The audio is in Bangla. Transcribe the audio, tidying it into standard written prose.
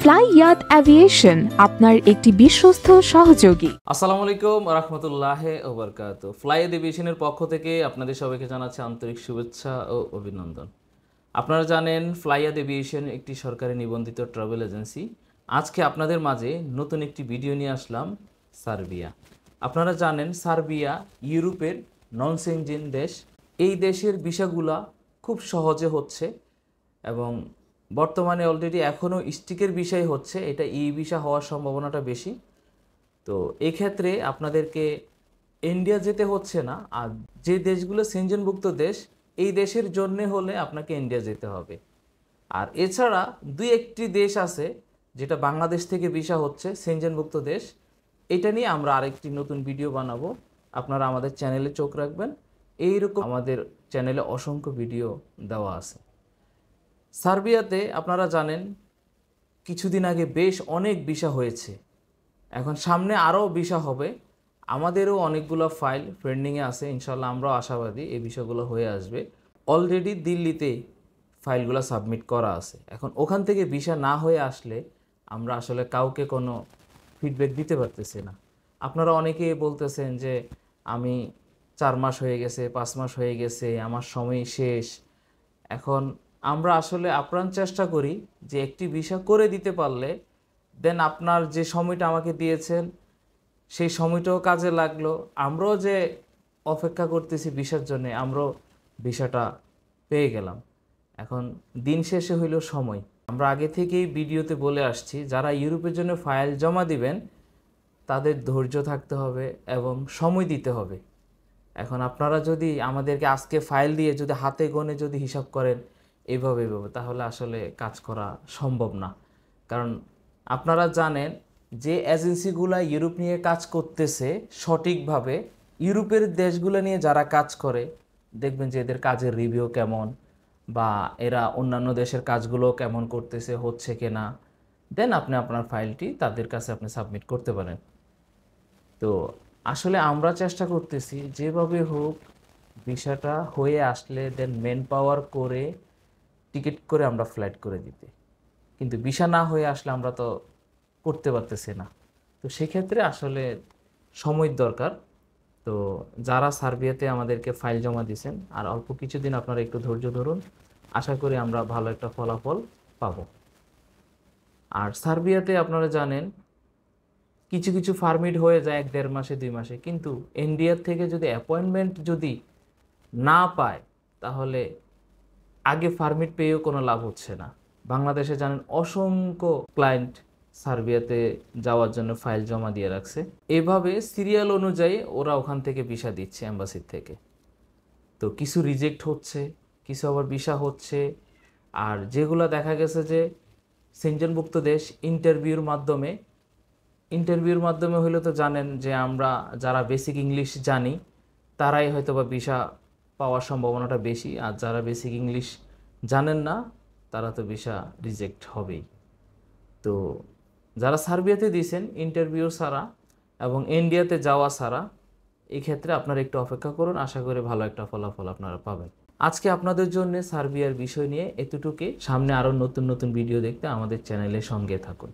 ফ্লাইয়াত অ্যাভিয়েশন আপনার একটি বিশ্বস্ত সহযোগী। আসসালামু আলাইকুম রাহমাতুল্লাহি ওয়া বারাকাতুহু। ফ্লাইয়াত এভিয়েশনের পক্ষ থেকে আপনাদের সবাইকে জানাচ্ছি আন্তরিক শুভেচ্ছা ও অভিনন্দন। আপনারা জানেন ফ্লাইয়াত এভিয়েশন একটি সরকারি নিবন্ধিত ট্রাভেল এজেন্সি। আজকে আপনাদের মাঝে নতুন একটি ভিডিও নিয়ে আসলাম সার্বিয়া। আপনারা জানেন সার্বিয়া ইউরোপের নন সেনজেন দেশ। এই দেশের ভিসাগুলা খুব সহজে হচ্ছে এবং বর্তমানে অলরেডি এখনও স্টিকের বিষয় হচ্ছে, এটা ই ভিসা হওয়ার সম্ভাবনাটা বেশি। তো এক্ষেত্রে আপনাদেরকে ইন্ডিয়া যেতে হচ্ছে না, আর যে দেশগুলো সেনজেনভুক্ত দেশ এই দেশের জন্যে হলে আপনাকে ইন্ডিয়া যেতে হবে। আর এছাড়া দুই একটি দেশ আছে যেটা বাংলাদেশ থেকে ভিসা হচ্ছে, সেনজেনভুক্ত দেশ। এটা নিয়ে আমরা আরেকটি নতুন ভিডিও বানাবো, আপনারা আমাদের চ্যানেলে চোখ রাখবেন। এইরকম আমাদের চ্যানেলে অসংখ্য ভিডিও দেওয়া আছে। সার্বিয়াতে আপনারা জানেন কিছুদিন আগে বেশ অনেক ভিসা হয়েছে, এখন সামনে আরও ভিসা হবে। আমাদেরও অনেকগুলো ফাইল পেন্ডিংয়ে আছে, ইনশাল্লাহ আমরাও আশাবাদী এই বিষয়গুলো হয়ে আসবে। অলরেডি দিল্লিতে ফাইলগুলো সাবমিট করা আছে, এখন ওখান থেকে ভিসা না হয়ে আসলে আমরা আসলে কাউকে কোনো ফিডব্যাক দিতে পারতেছি না। আপনারা অনেকেই বলতেছেন যে আমি 4 মাস হয়ে গেছে, 5 মাস হয়ে গেছে, আমার সময় শেষ। এখন আমরা আসলে আপ্রাণ চেষ্টা করি যে একটি ভিসা করে দিতে পারলে দেন আপনার যে সময়টা আমাকে দিয়েছেন সেই সময়টাও কাজে লাগলো, আমরাও যে অপেক্ষা করতেছি ভিসার জন্যে আমরাও ভিসাটা পেয়ে গেলাম। এখন দিন শেষে হইল সময়। আমরা আগে থেকেই ভিডিওতে বলে আসছি, যারা ইউরোপের জন্য ফাইল জমা দিবেন তাদের ধৈর্য থাকতে হবে এবং সময় দিতে হবে। এখন আপনারা যদি আমাদেরকে আজকে ফাইল দিয়ে যদি হাতে গোনে যদি হিসাব করেন এইভাবে তাহলে আসলে কাজ করা সম্ভব না। কারণ আপনারা জানেন যে এজেন্সিগুলা ইউরোপ নিয়ে কাজ করতেছে সঠিকভাবে, ইউরোপের দেশগুলো নিয়ে যারা কাজ করে দেখবেন যে এদের কাজের রিভিউ কেমন, বা এরা অন্যান্য দেশের কাজগুলো কেমন করতেছে, হচ্ছে কিনা, দেন আপনি আপনার ফাইলটি তাদের কাছে আপনি সাবমিট করতে পারেন। তো আসলে আমরা চেষ্টা করতেছি যেভাবে হোক ভিসাটা হয়ে আসলে দেন মেন পাওয়ার করে টিকিট করে আমরা ফ্লাইট করে দিতে, কিন্তু ভিসা না হয়ে আসলে আমরা তো করতে পারতেছি না। তো সেক্ষেত্রে আসলে সময়ের দরকার। তো যারা সার্বিয়াতে আমাদেরকে ফাইল জমা দিয়েছেন আর অল্প কিছুদিন আপনারা একটু ধৈর্য ধরুন, আশা করি আমরা ভালো একটা ফলাফল পাবো। আর সার্বিয়াতে আপনারা জানেন কিছু কিছু পারমিট হয়ে যায় 1-1.5 মাসে 2 মাসে, কিন্তু ইন্ডিয়ার থেকে যদি অ্যাপয়েন্টমেন্ট যদি না পায় তাহলে আগে পারমিট পেয়েও কোনো লাভ হচ্ছে না। বাংলাদেশে জানেন অসংখ্য ক্লায়েন্ট সার্বিয়াতে যাওয়ার জন্য ফাইল জমা দিয়ে রাখছে, এভাবে সিরিয়াল অনুযায়ী ওরা ওখান থেকে ভিসা দিচ্ছে এম্বাসির থেকে। তো কিছু রিজেক্ট হচ্ছে, কিছু আবার ভিসা হচ্ছে। আর যেগুলো দেখা গেছে যে সেনজেনভুক্ত দেশ ইন্টারভিউর মাধ্যমে হলে তো জানেন যে আমরা যারা বেসিক ইংলিশ জানি তারাই হয়তো বা ভিসা পাওয়ার সম্ভাবনাটা বেশি, আর যারা বেসিক ইংলিশ জানেন না তারা তো ভিসা রিজেক্ট হবেই। তো যারা সার্বিয়াতে দিয়েছেন ইন্টারভিউ ছাড়া এবং ইন্ডিয়াতে যাওয়া ছাড়া, এই ক্ষেত্রে আপনারা একটু অপেক্ষা করুন, আশা করি ভালো একটা ফলাফল আপনারা পাবেন। আজকে আপনাদের জন্য সার্বিয়ার বিষয় নিয়ে এতটুকুই। সামনে আরও নতুন নতুন ভিডিও দেখতে আমাদের চ্যানেলের সঙ্গে থাকুন।